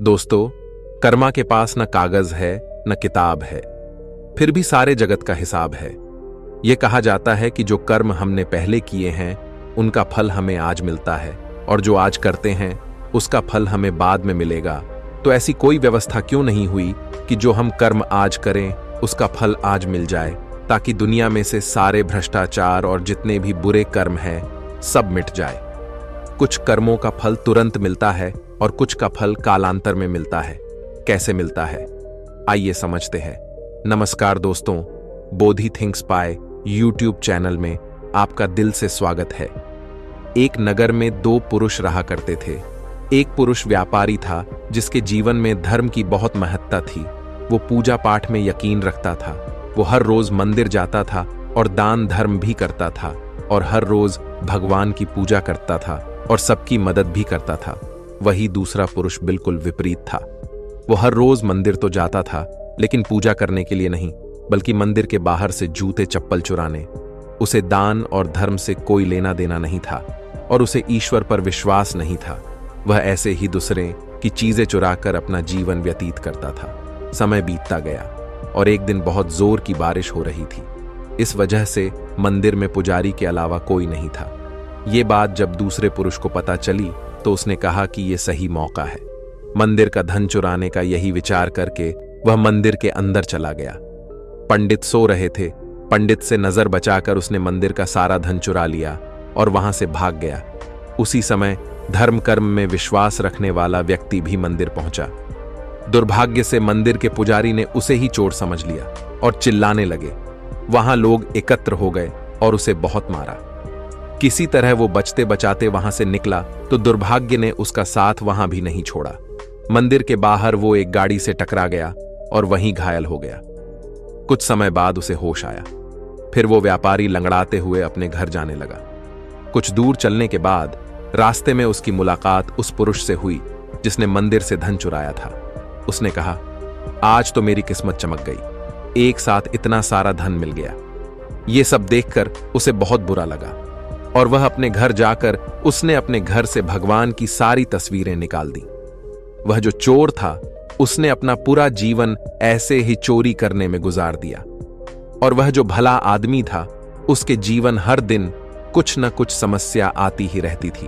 दोस्तों, कर्मा के पास न कागज है न किताब है, फिर भी सारे जगत का हिसाब है। यह कहा जाता है कि जो कर्म हमने पहले किए हैं उनका फल हमें आज मिलता है, और जो आज करते हैं उसका फल हमें बाद में मिलेगा। तो ऐसी कोई व्यवस्था क्यों नहीं हुई कि जो हम कर्म आज करें उसका फल आज मिल जाए, ताकि दुनिया में से सारे भ्रष्टाचार और जितने भी बुरे कर्म हैं सब मिट जाए। कुछ कर्मों का फल तुरंत मिलता है और कुछ का फल कालांतर में मिलता है। कैसे मिलता है, आइए समझते हैं। नमस्कार दोस्तों, बोधि थिंक्स बाय यूट्यूब चैनल में आपका दिल से स्वागत है। एक नगर में दो पुरुष रहा करते थे। एक पुरुष व्यापारी था जिसके जीवन में धर्म की बहुत महत्ता थी। वो पूजा पाठ में यकीन रखता था। वो हर रोज मंदिर जाता था और दान धर्म भी करता था, और हर रोज भगवान की पूजा करता था और सबकी मदद भी करता था। वही दूसरा पुरुष बिल्कुल विपरीत था। वो हर रोज मंदिर तो जाता था, लेकिन पूजा करने के लिए नहीं, बल्कि मंदिर के बाहर से जूते चप्पल चुराने। उसे दान और धर्म से कोई लेना देना नहीं था, और उसे ईश्वर पर विश्वास नहीं था। वह ऐसे ही दूसरे की चीजें चुराकर अपना जीवन व्यतीत करता था। समय बीतता गया और एक दिन बहुत जोर की बारिश हो रही थी। इस वजह से मंदिर में पुजारी के अलावा कोई नहीं था। ये बात जब दूसरे पुरुष को पता चली तो उसने कहा कि यह सही मौका है। मंदिर का धन चुराने का यही विचार करके वह मंदिर के अंदर चला गया। पंडित सो रहे थे। पंडित से नजर बचाकर उसने मंदिर का सारा धन चुरा लिया और वहां से भाग गया। उसी समय धर्म कर्म में विश्वास रखने वाला व्यक्ति भी मंदिर पहुंचा। दुर्भाग्य से मंदिर के पुजारी ने उसे ही चोर समझ लिया और चिल्लाने लगे। वहां लोग एकत्र हो गए और उसे बहुत मारा। किसी तरह वो बचते बचाते वहां से निकला तो दुर्भाग्य ने उसका साथ वहां भी नहीं छोड़ा। मंदिर के बाहर वो एक गाड़ी से टकरा गया और वहीं घायल हो गया। कुछ समय बाद उसे होश आया। फिर वो व्यापारी लंगड़ाते हुए अपने घर जाने लगा। कुछ दूर चलने के बाद रास्ते में उसकी मुलाकात उस पुरुष से हुई जिसने मंदिर से धन चुराया था। उसने कहा, आज तो मेरी किस्मत चमक गई, एक साथ इतना सारा धन मिल गया। ये सब देखकर उसे बहुत बुरा लगा और वह अपने घर जाकर उसने अपने घर से भगवान की सारी तस्वीरें निकाल दी। वह जो चोर था उसने अपना पूरा जीवन ऐसे ही चोरी करने में गुजार दिया, और वह जो भला आदमी था उसके जीवन हर दिन कुछ न कुछ समस्या आती ही रहती थी।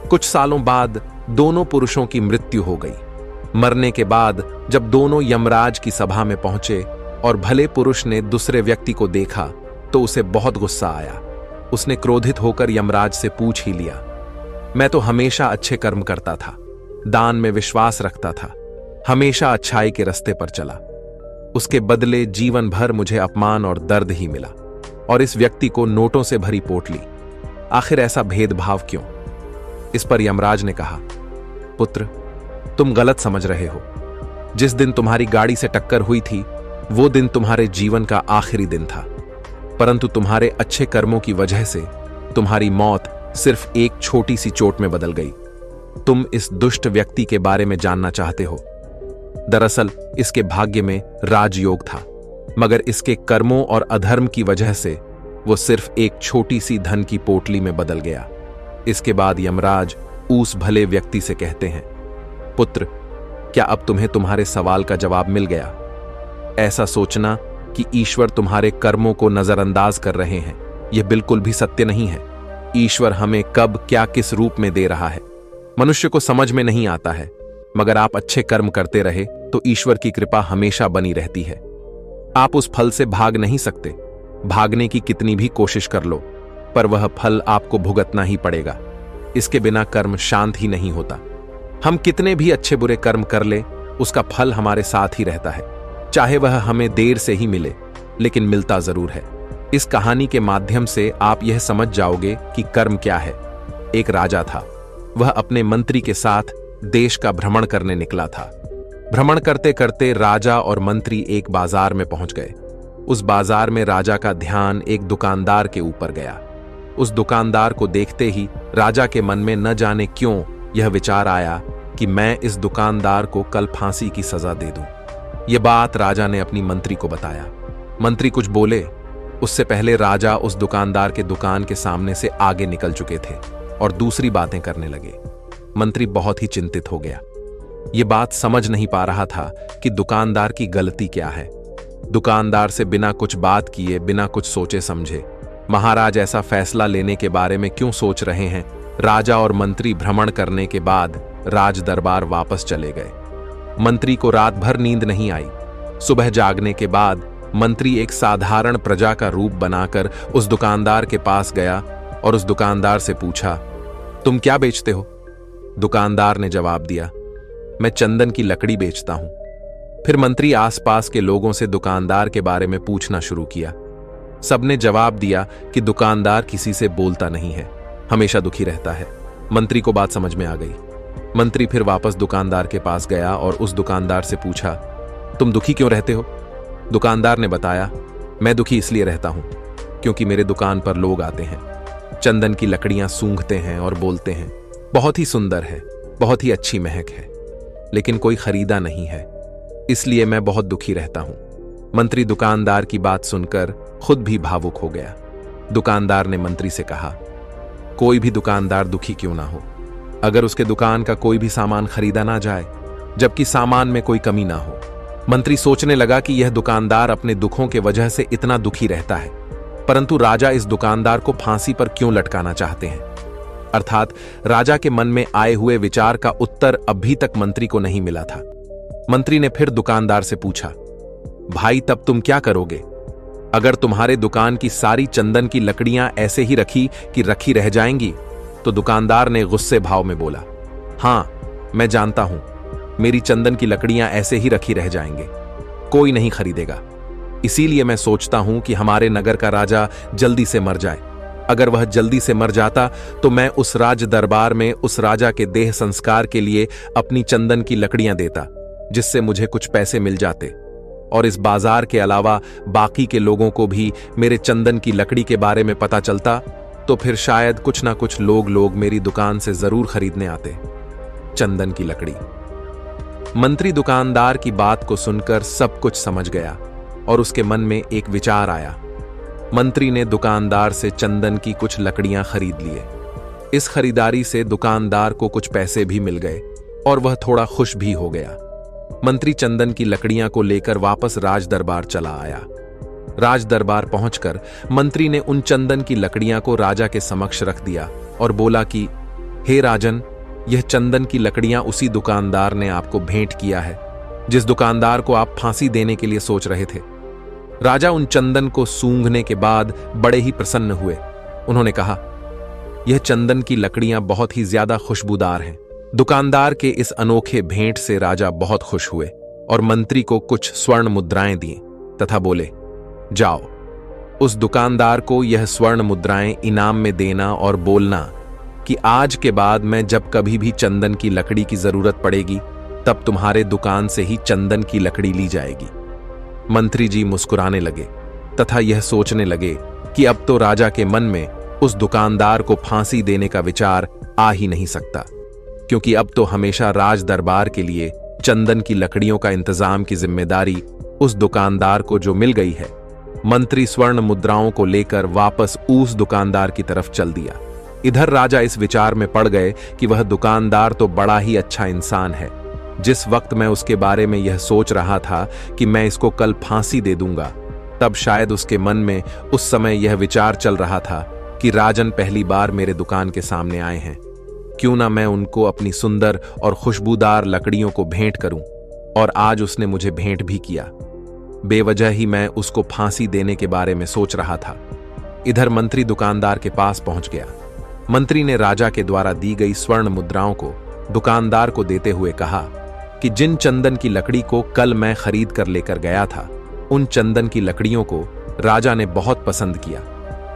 कुछ सालों बाद दोनों पुरुषों की मृत्यु हो गई। मरने के बाद जब दोनों यमराज की सभा में पहुंचे और भले पुरुष ने दूसरे व्यक्ति को देखा तो उसे बहुत गुस्सा आया। उसने क्रोधित होकर यमराज से पूछ ही लिया, मैं तो हमेशा अच्छे कर्म करता था, दान में विश्वास रखता था, हमेशा अच्छाई के रास्ते पर चला। उसके बदले जीवन भर मुझे अपमान और दर्द ही मिला, और इस व्यक्ति को नोटों से भरी पोटली। आखिर ऐसा भेदभाव क्यों? इस पर यमराज ने कहा, पुत्र, तुम गलत समझ रहे हो। जिस दिन तुम्हारी गाड़ी से टक्कर हुई थी वो दिन तुम्हारे जीवन का आखिरी दिन था, परंतु तुम्हारे अच्छे कर्मों की वजह से तुम्हारी मौत सिर्फ एक छोटी सी चोट में बदल गई। तुम इस दुष्ट व्यक्ति के बारे में जानना चाहते हो। दरअसल इसके भाग्य में राजयोग था, मगर इसके कर्मों और अधर्म की वजह से वो सिर्फ एक छोटी सी धन की पोटली में बदल गया। इसके बाद यमराज उस भले व्यक्ति से कहते हैं, पुत्र, क्या अब तुम्हें तुम्हारे सवाल का जवाब मिल गया? ऐसा सोचना कि ईश्वर तुम्हारे कर्मों को नजरअंदाज कर रहे हैं, यह बिल्कुल भी सत्य नहीं है। ईश्वर हमें कब क्या किस रूप में दे रहा है मनुष्य को समझ में नहीं आता है, मगर आप अच्छे कर्म करते रहे तो ईश्वर की कृपा हमेशा बनी रहती है। आप उस फल से भाग नहीं सकते। भागने की कितनी भी कोशिश कर लो, पर वह फल आपको भुगतना ही पड़ेगा। इसके बिना कर्म शांत ही नहीं होता। हम कितने भी अच्छे बुरे कर्म कर ले, उसका फल हमारे साथ ही रहता है, चाहे वह हमें देर से ही मिले, लेकिन मिलता जरूर है। इस कहानी के माध्यम से आप यह समझ जाओगे कि कर्म क्या है। एक राजा था। वह अपने मंत्री के साथ देश का भ्रमण करने निकला था। भ्रमण करते करते राजा और मंत्री एक बाजार में पहुंच गए। उस बाजार में राजा का ध्यान एक दुकानदार के ऊपर गया। उस दुकानदार को देखते ही राजा के मन में न जाने क्यों यह विचार आया कि मैं इस दुकानदार को कल फांसी की सजा दे दूं। यह बात राजा ने अपनी मंत्री को बताया। मंत्री कुछ बोले उससे पहले राजा उस दुकानदार के दुकान के सामने से आगे निकल चुके थे और दूसरी बातें करने लगे। मंत्री बहुत ही चिंतित हो गया। ये बात समझ नहीं पा रहा था कि दुकानदार की गलती क्या है। दुकानदार से बिना कुछ बात किए, बिना कुछ सोचे समझे महाराज ऐसा फैसला लेने के बारे में क्यों सोच रहे हैं। राजा और मंत्री भ्रमण करने के बाद राज दरबार वापस चले गए। मंत्री को रात भर नींद नहीं आई। सुबह जागने के बाद मंत्री एक साधारण प्रजा का रूप बनाकर उस दुकानदार के पास गया और उस दुकानदार से पूछा, तुम क्या बेचते हो? दुकानदार ने जवाब दिया, मैं चंदन की लकड़ी बेचता हूं। फिर मंत्री आसपास के लोगों से दुकानदार के बारे में पूछना शुरू किया। सबने जवाब दिया कि दुकानदार किसी से बोलता नहीं है, हमेशा दुखी रहता है। मंत्री को बात समझ में आ गई। मंत्री फिर वापस दुकानदार के पास गया और उस दुकानदार से पूछा, तुम दुखी क्यों रहते हो? दुकानदार ने बताया, मैं दुखी इसलिए रहता हूं क्योंकि मेरे दुकान पर लोग आते हैं, चंदन की लकड़ियां सूंघते हैं और बोलते हैं, बहुत ही सुंदर है, बहुत ही अच्छी महक है, लेकिन कोई खरीदा नहीं है, इसलिए मैं बहुत दुखी रहता हूं। मंत्री दुकानदार की बात सुनकर खुद भी भावुक हो गया। दुकानदार ने मंत्री से कहा, कोई भी दुकानदार दुखी क्यों ना हो, अगर उसके दुकान का कोई भी सामान खरीदा ना जाए, जबकि सामान में कोई कमी ना हो। मंत्री सोचने लगा कि यह दुकानदार अपने दुखों के वजह से इतना दुखी रहता है, परंतु राजा इस दुकानदार को फांसी पर क्यों लटकाना चाहते हैं? अर्थात राजा के मन में आए हुए विचार का उत्तर अभी तक मंत्री को नहीं मिला था। मंत्री ने फिर दुकानदार से पूछा, भाई तब तुम क्या करोगे? अगर तुम्हारे दुकान की सारी चंदन की लकड़ियां ऐसे ही रखी रह जाएंगी? तो दुकानदार ने गुस्से भाव में बोला, हां, मैं जानता हूं, मेरी चंदन की लकड़ियां ऐसे ही रखी रह जाएंगे, कोई नहीं खरीदेगा। इसीलिए मैं सोचता हूं कि हमारे नगर का राजा जल्दी से मर जाए। अगर वह जल्दी से मर जाता तो मैं उस राज दरबार में उस राजा के देह संस्कार के लिए अपनी चंदन की लकड़ियां देता, जिससे मुझे कुछ पैसे मिल जाते, और इस बाजार के अलावा बाकी के लोगों को भी मेरे चंदन की लकड़ी के बारे में पता चलता, तो फिर शायद कुछ ना कुछ लोग मेरी दुकान से जरूर खरीदने आते चंदन की लकड़ी। मंत्री दुकानदार की बात को सुनकर सब कुछ समझ गया और उसके मन में एक विचार आया। मंत्री ने दुकानदार से चंदन की कुछ लकड़ियां खरीद लिए। इस खरीदारी से दुकानदार को कुछ पैसे भी मिल गए और वह थोड़ा खुश भी हो गया। मंत्री चंदन की लकड़ियां को लेकर वापस राज दरबार चला आया। राज दरबार पहुंचकर मंत्री ने उन चंदन की लकड़ियां को राजा के समक्ष रख दिया और बोला कि हे राजन, यह चंदन की लकड़ियां उसी दुकानदार ने आपको भेंट किया है जिस दुकानदार को आप फांसी देने के लिए सोच रहे थे। राजा उन चंदन को सूंघने के बाद बड़े ही प्रसन्न हुए। उन्होंने कहा, यह चंदन की लकड़ियां बहुत ही ज्यादा खुशबूदार हैं। दुकानदार के इस अनोखे भेंट से राजा बहुत खुश हुए और मंत्री को कुछ स्वर्ण मुद्राएं दी तथा बोले, जाओ, उस दुकानदार को यह स्वर्ण मुद्राएं इनाम में देना और बोलना कि आज के बाद मैं जब कभी भी चंदन की लकड़ी की जरूरत पड़ेगी तब तुम्हारे दुकान से ही चंदन की लकड़ी ली जाएगी। मंत्री जी मुस्कुराने लगे तथा यह सोचने लगे कि अब तो राजा के मन में उस दुकानदार को फांसी देने का विचार आ ही नहीं सकता, क्योंकि अब तो हमेशा राज दरबार के लिए चंदन की लकड़ियों का इंतजाम की जिम्मेदारी उस दुकानदार को जो मिल गई है। मंत्री स्वर्ण मुद्राओं को लेकर वापस उस दुकानदार की तरफ चल दिया। इधर राजा इस विचार में पड़ गए कि वह दुकानदार तो बड़ा ही अच्छा इंसान है। जिस वक्त मैं उसके बारे में यह सोच रहा था कि मैं इसको कल फांसी दे दूंगा, तब शायद उसके मन में उस समय यह विचार चल रहा था कि राजन पहली बार मेरे दुकान के सामने आए हैं, क्यों ना मैं उनको अपनी सुंदर और खुशबूदार लकड़ियों को भेंट करूं। और आज उसने मुझे भेंट भी किया। बेवजह ही मैं उसको फांसी देने के बारे में सोच रहा था। इधर मंत्री दुकानदार के पास पहुंच गया। मंत्री ने राजा के द्वारा दी गई स्वर्ण मुद्राओं को दुकानदार को देते हुए कहा कि जिन चंदन की लकड़ी को कल मैं खरीद कर लेकर गया था, उन चंदन की लकड़ियों को राजा ने बहुत पसंद किया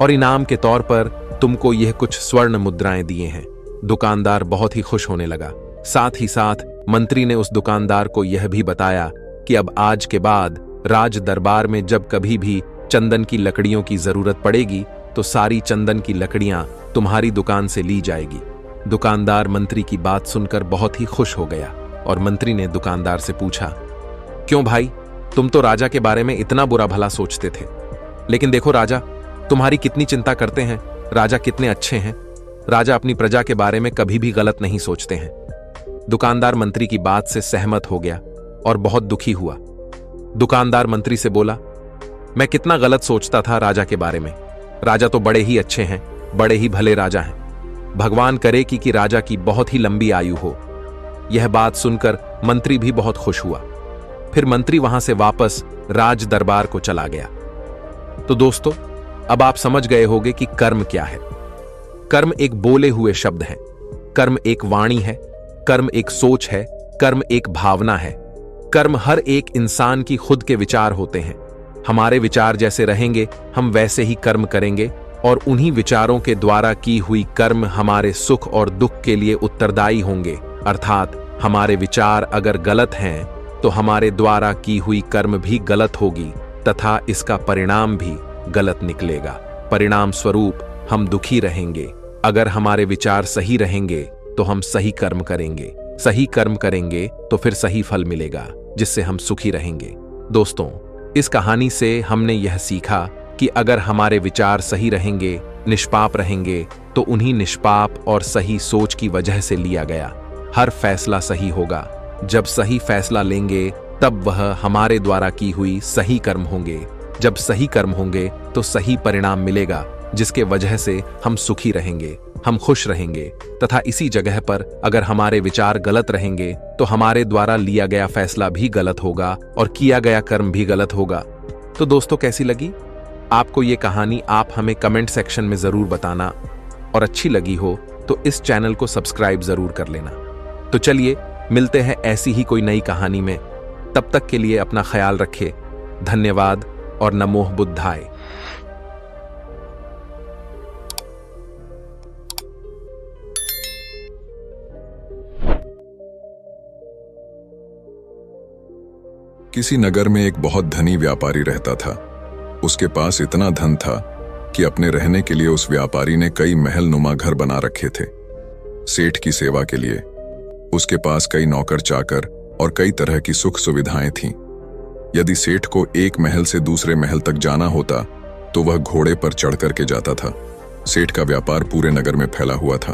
और इनाम के तौर पर तुमको यह कुछ स्वर्ण मुद्राएं दिए हैं। दुकानदार बहुत ही खुश होने लगा। साथ ही साथ मंत्री ने उस दुकानदार को यह भी बताया कि अब आज के बाद राज दरबार में जब कभी भी चंदन की लकड़ियों की जरूरत पड़ेगी तो सारी चंदन की लकड़ियां तुम्हारी दुकान से ली जाएगी। दुकानदार मंत्री की बात सुनकर बहुत ही खुश हो गया और मंत्री ने दुकानदार से पूछा, क्यों भाई, तुम तो राजा के बारे में इतना बुरा भला सोचते थे, लेकिन देखो राजा तुम्हारी कितनी चिंता करते हैं, राजा कितने अच्छे हैं। राजा अपनी प्रजा के बारे में कभी भी गलत नहीं सोचते हैं। दुकानदार मंत्री की बात से सहमत हो गया और बहुत दुखी हुआ। दुकानदार मंत्री से बोला, मैं कितना गलत सोचता था राजा के बारे में। राजा तो बड़े ही अच्छे हैं, बड़े ही भले राजा हैं। भगवान करे कि राजा की बहुत ही लंबी आयु हो। यह बात सुनकर मंत्री भी बहुत खुश हुआ। फिर मंत्री वहां से वापस राज दरबार को चला गया। तो दोस्तों, अब आप समझ गए होंगे कि कर्म क्या है। कर्म एक बोले हुए शब्द है, कर्म एक वाणी है, कर्म एक सोच है, कर्म एक भावना है। कर्म हर एक इंसान की खुद के विचार होते हैं। हमारे विचार जैसे रहेंगे, हम वैसे ही कर्म करेंगे और उन्हीं विचारों के द्वारा की हुई कर्म हमारे सुख और दुख के लिए उत्तरदायी होंगे। अर्थात हमारे विचार अगर गलत हैं तो हमारे द्वारा की हुई कर्म भी गलत होगी तथा इसका परिणाम भी गलत निकलेगा। परिणाम स्वरूप हम दुखी रहेंगे। अगर हमारे विचार सही रहेंगे तो हम सही कर्म करेंगे, सही कर्म करेंगे तो फिर सही फल मिलेगा, जिससे हम सुखी रहेंगे। दोस्तों, इस कहानी से हमने यह सीखा कि अगर हमारे विचार सही रहेंगे, निष्पाप रहेंगे, तो उन्हीं निष्पाप और सही सोच की वजह से लिया गया हर फैसला सही होगा। जब सही फैसला लेंगे तब वह हमारे द्वारा की हुई सही कर्म होंगे। जब सही कर्म होंगे तो सही परिणाम मिलेगा, जिसके वजह से हम सुखी रहेंगे, हम खुश रहेंगे। तथा इसी जगह पर अगर हमारे विचार गलत रहेंगे तो हमारे द्वारा लिया गया फैसला भी गलत होगा और किया गया कर्म भी गलत होगा। तो दोस्तों, कैसी लगी आपको ये कहानी? आप हमें कमेंट सेक्शन में जरूर बताना, और अच्छी लगी हो तो इस चैनल को सब्सक्राइब जरूर कर लेना। तो चलिए मिलते हैं ऐसी ही कोई नई कहानी में। तब तक के लिए अपना ख्याल रखें। धन्यवाद और नमोः बुद्धाय। किसी नगर में एक बहुत धनी व्यापारी रहता था। उसके पास इतना धन था कि अपने रहने के लिए उस व्यापारी ने कई महल नुमा घर बना रखे थे। सेठ की सेवा के लिए उसके पास कई नौकर चाकर और कई तरह की सुख सुविधाएं थीं। यदि सेठ को एक महल से दूसरे महल तक जाना होता तो वह घोड़े पर चढ़ करके जाता था। सेठ का व्यापार पूरे नगर में फैला हुआ था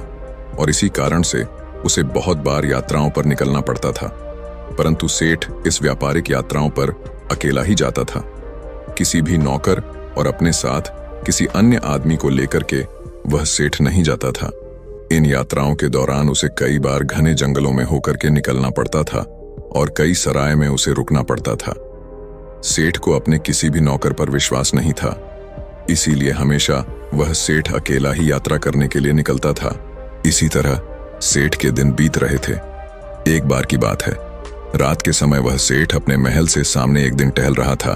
और इसी कारण से उसे बहुत बार यात्राओं पर निकलना पड़ता था। परंतु सेठ इस व्यापारिक यात्राओं पर अकेला ही जाता था। किसी भी नौकर और अपने साथ किसी अन्य आदमी को लेकर के वह सेठ नहीं जाता था। इन यात्राओं के दौरान उसे कई बार घने जंगलों में होकर के निकलना पड़ता था और कई सराय में उसे रुकना पड़ता था। सेठ को अपने किसी भी नौकर पर विश्वास नहीं था, इसीलिए हमेशा वह सेठ अकेला ही यात्रा करने के लिए निकलता था। इसी तरह सेठ के दिन बीत रहे थे। एक बार की बात है, रात के समय वह सेठ अपने महल से सामने एक दिन टहल रहा था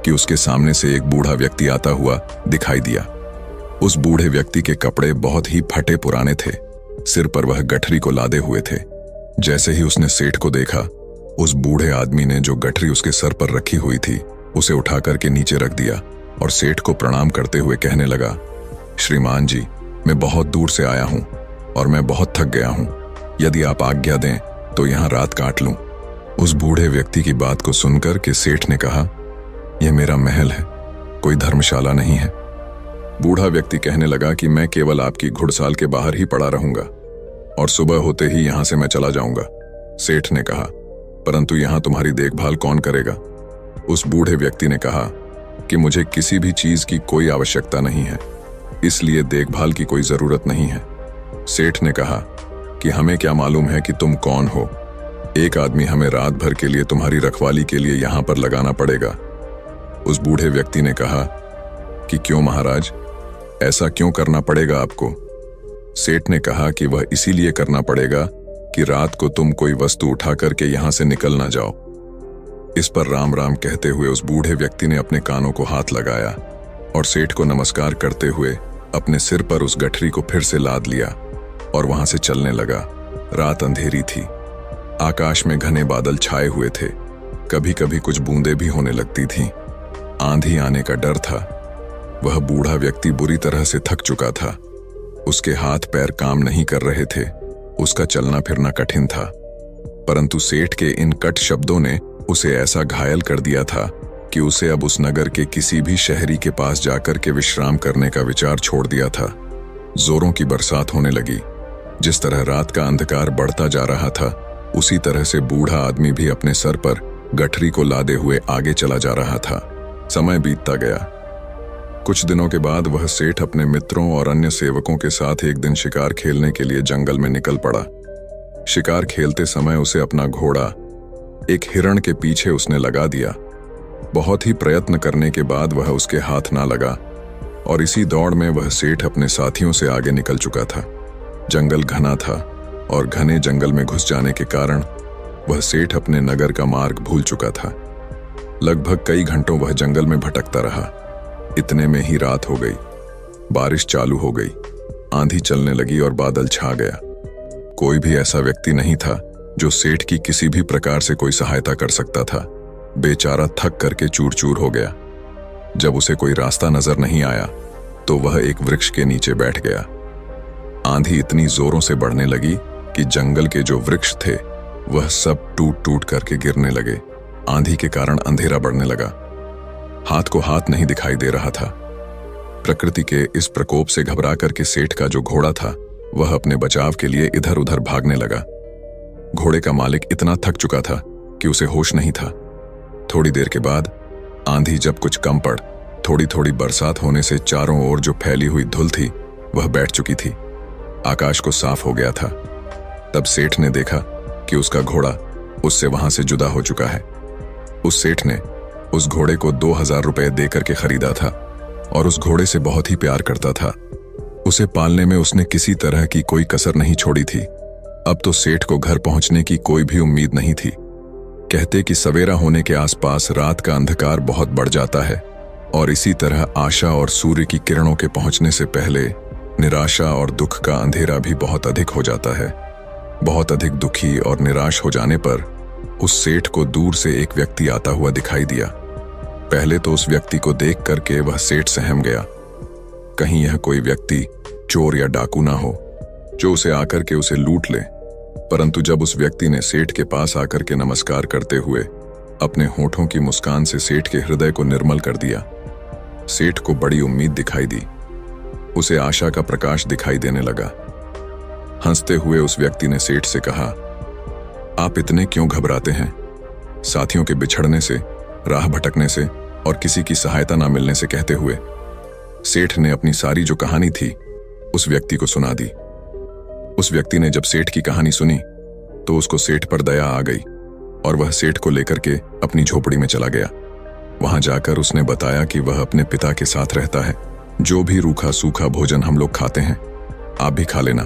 कि उसके सामने से एक बूढ़ा व्यक्ति आता हुआ दिखाई दिया। उस बूढ़े व्यक्ति के कपड़े बहुत ही फटे पुराने थे। सिर पर वह गठरी को लादे हुए थे। जैसे ही उसने सेठ को देखा, उस बूढ़े आदमी ने जो गठरी उसके सर पर रखी हुई थी उसे उठा करके नीचे रख दिया और सेठ को प्रणाम करते हुए कहने लगा, श्रीमान जी, मैं बहुत दूर से आया हूं और मैं बहुत थक गया हूं। यदि आप आज्ञा दें तो यहां रात काट लूं। उस बूढ़े व्यक्ति की बात को सुनकर के सेठ ने कहा, यह मेरा महल है, कोई धर्मशाला नहीं है। बूढ़ा व्यक्ति कहने लगा कि मैं केवल आपकी घुड़साल के बाहर ही पड़ा रहूंगा और सुबह होते ही यहां से मैं चला जाऊंगा। सेठ ने कहा, परंतु यहां तुम्हारी देखभाल कौन करेगा? उस बूढ़े व्यक्ति ने कहा कि मुझे किसी भी चीज की कोई आवश्यकता नहीं है, इसलिए देखभाल की कोई जरूरत नहीं है। सेठ ने कहा कि हमें क्या मालूम है कि तुम कौन हो? एक आदमी हमें रात भर के लिए तुम्हारी रखवाली के लिए यहां पर लगाना पड़ेगा। उस बूढ़े व्यक्ति ने कहा कि क्यों महाराज, ऐसा क्यों करना पड़ेगा आपको? सेठ ने कहा कि वह इसीलिए करना पड़ेगा कि रात को तुम कोई वस्तु उठा करके यहां से निकल ना जाओ। इस पर राम राम कहते हुए उस बूढ़े व्यक्ति ने अपने कानों को हाथ लगाया और सेठ को नमस्कार करते हुए अपने सिर पर उस गठरी को फिर से लाद लिया और वहां से चलने लगा। रात अंधेरी थी, आकाश में घने बादल छाए हुए थे, कभी कभी कुछ बूंदें भी होने लगती थीं। आंधी आने का डर था। वह बूढ़ा व्यक्ति बुरी तरह से थक चुका था। उसके हाथ पैर काम नहीं कर रहे थे, उसका चलना फिरना कठिन था। परंतु सेठ के इन कट शब्दों ने उसे ऐसा घायल कर दिया था कि उसे अब उस नगर के किसी भी शहरी के पास जाकर के विश्राम करने का विचार छोड़ दिया था। जोरों की बरसात होने लगी। जिस तरह रात का अंधकार बढ़ता जा रहा था, उसी तरह से बूढ़ा आदमी भी अपने सर पर गठरी को लादे हुए आगे चला जा रहा था। समय बीतता गया। कुछ दिनों के बाद वह सेठ अपने मित्रों और अन्य सेवकों के साथ एक दिन शिकार खेलने के लिए जंगल में निकल पड़ा। शिकार खेलते समय उसे अपना घोड़ा एक हिरण के पीछे उसने लगा दिया। बहुत ही प्रयत्न करने के बाद वह उसके हाथ ना लगा और इसी दौड़ में वह सेठ अपने साथियों से आगे निकल चुका था। जंगल घना था और घने जंगल में घुस जाने के कारण वह सेठ अपने नगर का मार्ग भूल चुका था। लगभग कई घंटों वह जंगल में भटकता रहा। इतने में ही रात हो गई। बारिश चालू हो गई, आंधी चलने लगी और बादल छा गया। कोई भी ऐसा व्यक्ति नहीं था जो सेठ की किसी भी प्रकार से कोई सहायता कर सकता था। बेचारा थक करके चूर चूर हो गया। जब उसे कोई रास्ता नजर नहीं आया तो वह एक वृक्ष के नीचे बैठ गया। आंधी इतनी जोरों से बढ़ने लगी कि जंगल के जो वृक्ष थे वह सब टूट टूट करके गिरने लगे। आंधी के कारण अंधेरा बढ़ने लगा। हाथ को हाथ नहीं दिखाई दे रहा था। प्रकृति के इस प्रकोप से घबरा करके सेठ का जो घोड़ा था वह अपने बचाव के लिए इधर उधर भागने लगा। घोड़े का मालिक इतना थक चुका था कि उसे होश नहीं था। थोड़ी देर के बाद आंधी जब कुछ कम पड़, थोड़ी थोड़ी बरसात होने से चारों ओर जो फैली हुई धुल थी वह बैठ चुकी थी। आकाश को साफ हो गया था। तब सेठ ने देखा कि उसका घोड़ा उससे वहां से जुदा हो चुका है। उस सेठ ने उस घोड़े को 2000 रुपए देकर के खरीदा था और उस घोड़े से बहुत ही प्यार करता था। उसे पालने में उसने किसी तरह की कोई कसर नहीं छोड़ी थी। अब तो सेठ को घर पहुंचने की कोई भी उम्मीद नहीं थी। कहते कि सवेरा होने के आसपास रात का अंधकार बहुत बढ़ जाता है और इसी तरह आशा और सूर्य की किरणों के पहुंचने से पहले निराशा और दुख का अंधेरा भी बहुत अधिक हो जाता है। बहुत अधिक दुखी और निराश हो जाने पर उस सेठ को दूर से एक व्यक्ति आता हुआ दिखाई दिया। पहले तो उस व्यक्ति को देख करके वह सेठ सहम गया। कहीं यह कोई व्यक्ति चोर या डाकू ना हो जो उसे आकर के उसे लूट ले। परंतु जब उस व्यक्ति ने सेठ के पास आकर के नमस्कार करते हुए अपने होठों की मुस्कान से सेठ के हृदय को निर्मल कर दिया, सेठ को बड़ी उम्मीद दिखाई दी। उसे आशा का प्रकाश दिखाई देने लगा। हंसते हुए उस व्यक्ति ने सेठ से कहा, आप इतने क्यों घबराते हैं? साथियों के बिछड़ने से, राह भटकने से और किसी की सहायता ना मिलने से कहते हुए सेठ ने अपनी सारी जो कहानी थी उस व्यक्ति को सुना दी। उस व्यक्ति ने जब सेठ की कहानी सुनी तो उसको सेठ पर दया आ गई और वह सेठ को लेकर के अपनी झोपड़ी में चला गया। वहां जाकर उसने बताया कि वह अपने पिता के साथ रहता है। जो भी रूखा सूखा भोजन हम लोग खाते हैं आप भी खा लेना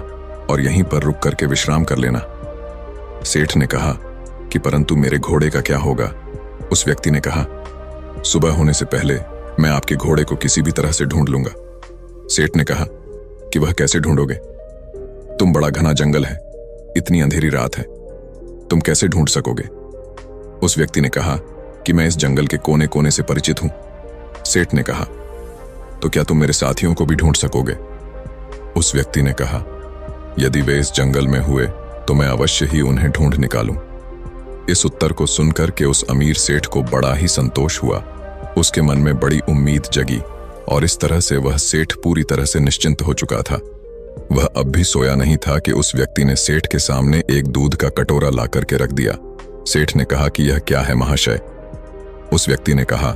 और यहीं पर रुक करके विश्राम कर लेना। सेठ ने कहा कि परंतु मेरे घोड़े का क्या होगा? उस व्यक्ति ने कहा, सुबह होने से पहले मैं आपके घोड़े को किसी भी तरह से ढूंढ लूंगा। सेठ ने कहा कि वह कैसे ढूंढोगे? तुम बड़ा घना जंगल है, इतनी अंधेरी रात है, तुम कैसे ढूंढ सकोगे? उस व्यक्ति ने कहा कि मैं इस जंगल के कोने कोने से परिचित हूं। सेठ ने कहा, तो क्या तुम मेरे साथियों को भी ढूंढ सकोगे? उस व्यक्ति ने कहा, यदि वे इस जंगल में हुए तो मैं अवश्य ही उन्हें ढूंढ निकालूं। इस उत्तर को सुनकर के उस अमीर सेठ को बड़ा ही संतोष हुआ। उसके मन में बड़ी उम्मीद जगी और इस तरह से वह सेठ पूरी तरह से निश्चिंत हो चुका था। वह अब भी सोया नहीं था कि उस व्यक्ति ने सेठ के सामने एक दूध का कटोरा ला करके रख दिया। सेठ ने कहा कि यह क्या है महाशय? उस व्यक्ति ने कहा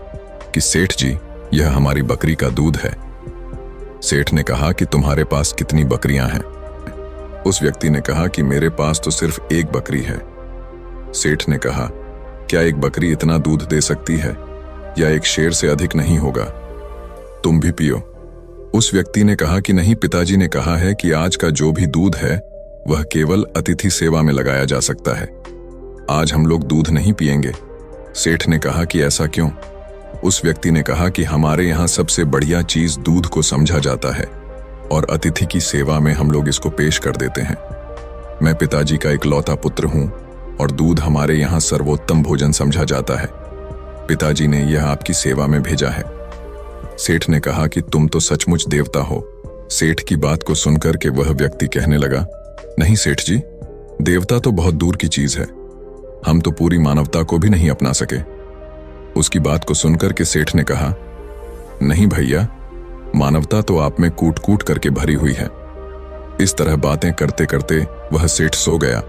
कि सेठ जी, यह हमारी बकरी का दूध है। सेठ ने कहा कि तुम्हारे पास कितनी बकरियां हैं? उस व्यक्ति ने कहा कि मेरे पास तो सिर्फ एक बकरी है। सेठ ने कहा, क्या एक बकरी इतना दूध दे सकती है या एक शेर से अधिक नहीं होगा? तुम भी पियो। उस व्यक्ति ने कहा कि नहीं, पिताजी ने कहा है कि आज का जो भी दूध है वह केवल अतिथि सेवा में लगाया जा सकता है। आज हम लोग दूध नहीं पिएंगे। सेठ ने कहा कि ऐसा क्यों? उस व्यक्ति ने कहा कि हमारे यहाँ सबसे बढ़िया चीज दूध को समझा जाता है और अतिथि की सेवा में हम लोग इसको पेश कर देते हैं। मैं पिताजी का इकलौता पुत्र हूं और दूध हमारे यहाँ सर्वोत्तम भोजन समझा जाता है। पिताजी ने यह आपकी सेवा में भेजा है। सेठ ने कहा कि तुम तो सचमुच देवता हो। सेठ की बात को सुनकर के वह व्यक्ति कहने लगा, नहीं सेठ जी, देवता तो बहुत दूर की चीज है, हम तो पूरी मानवता को भी नहीं अपना सके। उसकी बात को सुनकर के सेठ ने कहा, नहीं भैया, मानवता तो आप में कूट कूट करके भरी हुई है। इस तरह बातें करते करते वह सेठ सो गया।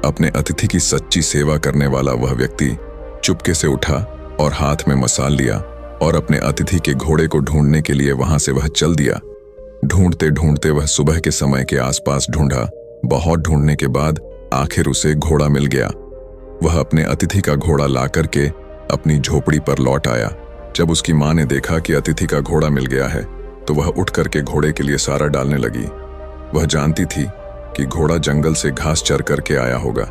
अपने अतिथि की सच्ची सेवा करने वाला वह व्यक्ति चुपके से उठा और हाथ में मसाल लिया और अपने अतिथि के घोड़े को ढूंढने के लिए वहां से वह चल दिया। ढूंढते ढूंढते वह सुबह के समय के आसपास ढूंढा। बहुत ढूंढने के बाद आखिर उसे घोड़ा मिल गया। वह अपने अतिथि का घोड़ा ला करके अपनी झोपड़ी पर लौट आया। जब उसकी मां ने देखा कि अतिथि का घोड़ा मिल गया है तो वह उठ करके घोड़े के लिए सारा डालने लगी। वह जानती थी कि घोड़ा जंगल से घास चर करके आया होगा,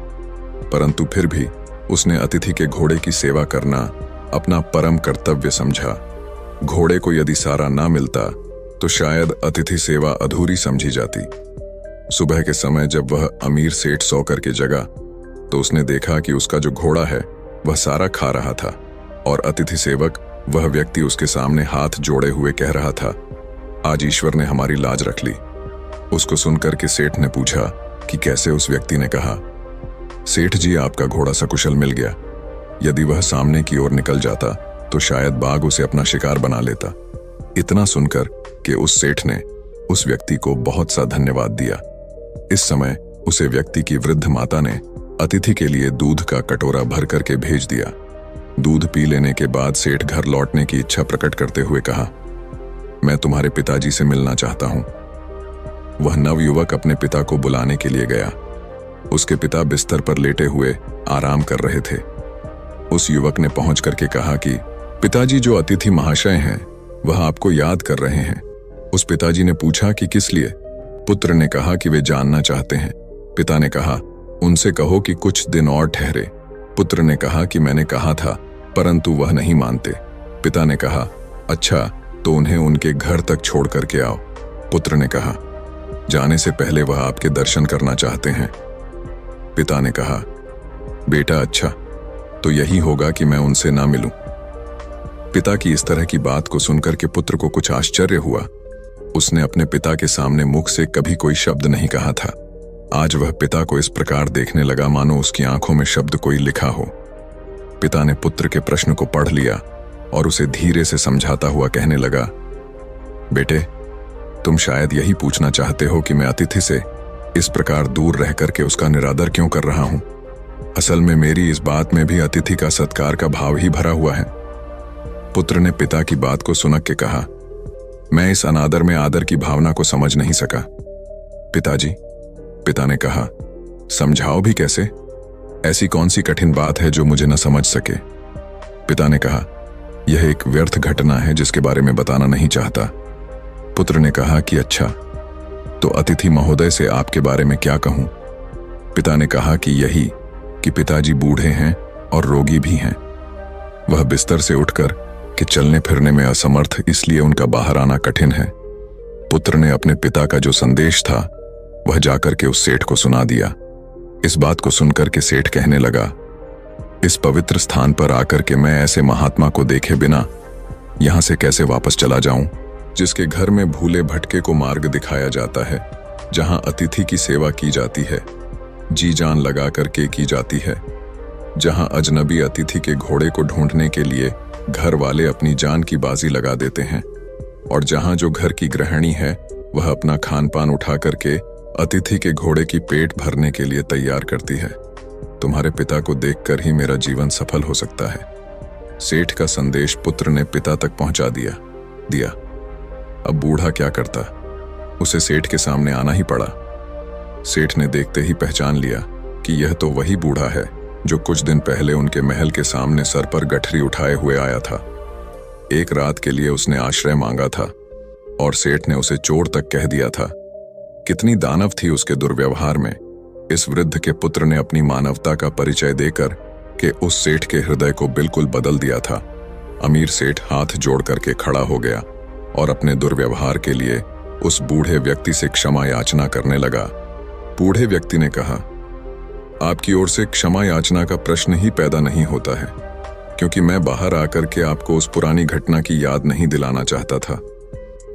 परंतु फिर भी उसने अतिथि के घोड़े की सेवा करना अपना परम कर्तव्य समझा। घोड़े को यदि सारा ना मिलता तो शायद अतिथि सेवा अधूरी समझी जाती। सुबह के समय जब वह अमीर सेठ सो करके जगा तो उसने देखा कि उसका जो घोड़ा है वह सारा खा रहा था और अतिथि सेवक वह व्यक्ति उसके सामने हाथ जोड़े हुए कह रहा था, आज ईश्वर ने हमारी लाज रख ली। उसको सुनकर के सेठ ने पूछा कि कैसे। उस व्यक्ति ने कहा, सेठ जी आपका घोड़ा सकुशल मिल गया। यदि वह सामने की ओर निकल जाता तो शायद बाघ उसे अपना शिकार बना लेता। इतना सुनकर कि उस सेठ ने उस व्यक्ति को बहुत सा धन्यवाद दिया। इस समय उसे व्यक्ति की वृद्ध माता ने अतिथि के लिए दूध का कटोरा भर करके भेज दिया। दूध पी लेने के बाद सेठ घर लौटने की इच्छा प्रकट करते हुए कहा, मैं तुम्हारे पिताजी से मिलना चाहता हूं। वह नवयुवक अपने पिता को बुलाने के लिए गया। उसके पिता बिस्तर पर लेटे हुए आराम कर रहे थे। उस युवक ने पहुंच करके कहा कि पिताजी जो अतिथि महाशय हैं वह आपको याद कर रहे हैं। उस पिताजी ने पूछा कि किस लिए? पुत्र ने कहा कि वे जानना चाहते हैं। पिता ने कहा, उनसे कहो कि कुछ दिन और ठहरे। पुत्र ने कहा कि मैंने कहा था परंतु वह नहीं मानते। पिता ने कहा, अच्छा तो उन्हें उनके घर तक छोड़ करके आओ। पुत्र ने कहा, जाने से पहले वह आपके दर्शन करना चाहते हैं। पिता ने कहा, बेटा अच्छा तो यही होगा कि मैं उनसे ना मिलूं। पिता की इस तरह की बात को सुनकर के पुत्र को कुछ आश्चर्य हुआ। उसने अपने पिता के सामने मुख से कभी कोई शब्द नहीं कहा था। आज वह पिता को इस प्रकार देखने लगा मानो उसकी आंखों में शब्द कोई लिखा हो। पिता ने पुत्र के प्रश्न को पढ़ लिया और उसे धीरे से समझाता हुआ कहने लगा, बेटे तुम शायद यही पूछना चाहते हो कि मैं अतिथि से इस प्रकार दूर रह करके उसका निरादर क्यों कर रहा हूं। असल में मेरी इस बात में भी अतिथि का सत्कार का भाव ही भरा हुआ है। पुत्र ने पिता की बात को सुनक के कहा, मैं इस अनादर में आदर की भावना को समझ नहीं सका। पिताजी, पिता ने कहा, समझाओ भी कैसे? ऐसी कौन सी कठिन बात है जो मुझे न समझ सके? पिता ने कहा, यह एक व्यर्थ घटना है जिसके बारे में बताना नहीं चाहता। पुत्र ने कहा कि अच्छा तो अतिथि महोदय से आपके बारे में क्या कहूं? पिता ने कहा कि यही कि पिताजी बूढ़े हैं और रोगी भी हैं। वह बिस्तर से उठकर कि चलने फिरने में असमर्थ, इसलिए उनका बाहर आना कठिन है। पुत्र ने अपने पिता का जो संदेश था वह जाकर के उस सेठ को सुना दिया। इस बात को सुनकर के सेठ कहने लगा, इस पवित्र स्थान पर आकर के मैं ऐसे महात्मा को देखे बिना यहां से कैसे वापस चला जाऊं, जिसके घर में भूले भटके को मार्ग दिखाया जाता है, जहां अतिथि की सेवा की जाती है, जी जान लगा करके की जाती है, जहां अजनबी अतिथि के घोड़े को ढूंढने के लिए घर वाले अपनी जान की बाजी लगा देते हैं, और जहां जो घर की गृहिणी है वह अपना खान पान उठा करके अतिथि के घोड़े की पेट भरने के लिए तैयार करती है। तुम्हारे पिता को देखकर ही मेरा जीवन सफल हो सकता है। सेठ का संदेश पुत्र ने पिता तक पहुंचा दिया। अब बूढ़ा क्या करता, उसे सेठ के सामने आना ही पड़ा। सेठ ने देखते ही पहचान लिया कि यह तो वही बूढ़ा है जो कुछ दिन पहले उनके महल के सामने सर पर गठरी उठाए हुए आया था। एक रात के लिए उसने आश्रय मांगा था और सेठ ने उसे चोर तक कह दिया था। कितनी दानव थी उसके दुर्व्यवहार में। इस वृद्ध के पुत्र ने अपनी मानवता का परिचय देकर के उस सेठ के हृदय को बिल्कुल बदल दिया था। अमीर सेठ हाथ जोड़ करके खड़ा हो गया और अपने दुर्व्यवहार के लिए उस बूढ़े व्यक्ति से क्षमा याचना करने लगा। बूढ़े व्यक्ति ने कहा, आपकी ओर से क्षमा याचना का प्रश्न ही पैदा नहीं होता है, क्योंकि मैं बाहर आकर के आपको उस पुरानी घटना की याद नहीं दिलाना चाहता था।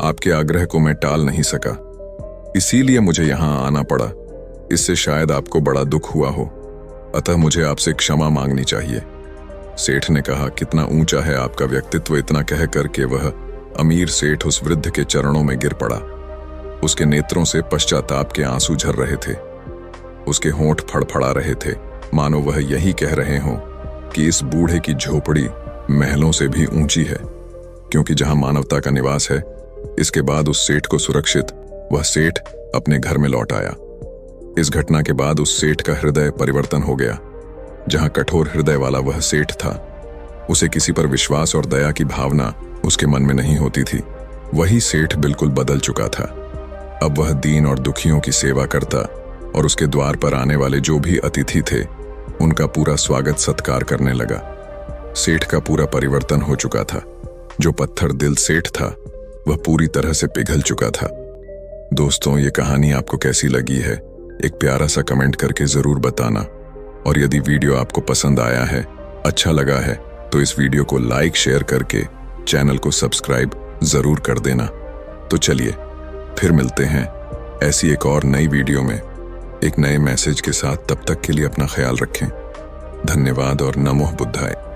आपके आग्रह को मैं टाल नहीं सका, इसीलिए मुझे यहां आना पड़ा। इससे शायद आपको बड़ा दुख हुआ हो, अतः मुझे आपसे क्षमा मांगनी चाहिए। सेठ ने कहा, कितना ऊंचा है आपका व्यक्तित्व। इतना कह करके वह अमीर सेठ उस वृद्ध के चरणों में गिर पड़ा। उसके नेत्रों से पश्चाताप के आंसू झर रहे थे। उसके होंठ फड़फड़ा रहे थे, मानो वह यही कह रहे हों कि इस बूढ़े की झोपड़ी महलों से भी ऊंची है, क्योंकि जहां मानवता का निवास है। इसके बाद उस सेठ को सुरक्षित वह सेठ अपने घर में लौट आया। इस घटना के बाद उस सेठ का हृदय परिवर्तन हो गया। जहां कठोर हृदय वाला वह सेठ था, उसे किसी पर विश्वास और दया की भावना उसके मन में नहीं होती थी। वही सेठ बिल्कुल बदल चुका था। अब वह दीन और दुखियों की सेवा करता और उसके द्वार पर आने वाले जो भी अतिथि थे, उनका पूरा स्वागत सत्कार करने लगा। सेठ का पूरा परिवर्तन हो चुका था। जो पत्थर दिल सेठ था, वह पूरी तरह से पिघल चुका था। दोस्तों, ये कहानी आपको कैसी लगी है, एक प्यारा सा कमेंट करके जरूर बताना। और यदि वीडियो आपको पसंद आया है, अच्छा लगा है, तो इस वीडियो को लाइक शेयर करके चैनल को सब्सक्राइब जरूर कर देना। तो चलिए फिर मिलते हैं ऐसी एक और नई वीडियो में एक नए मैसेज के साथ। तब तक के लिए अपना ख्याल रखें। धन्यवाद और नमो बुद्धाय।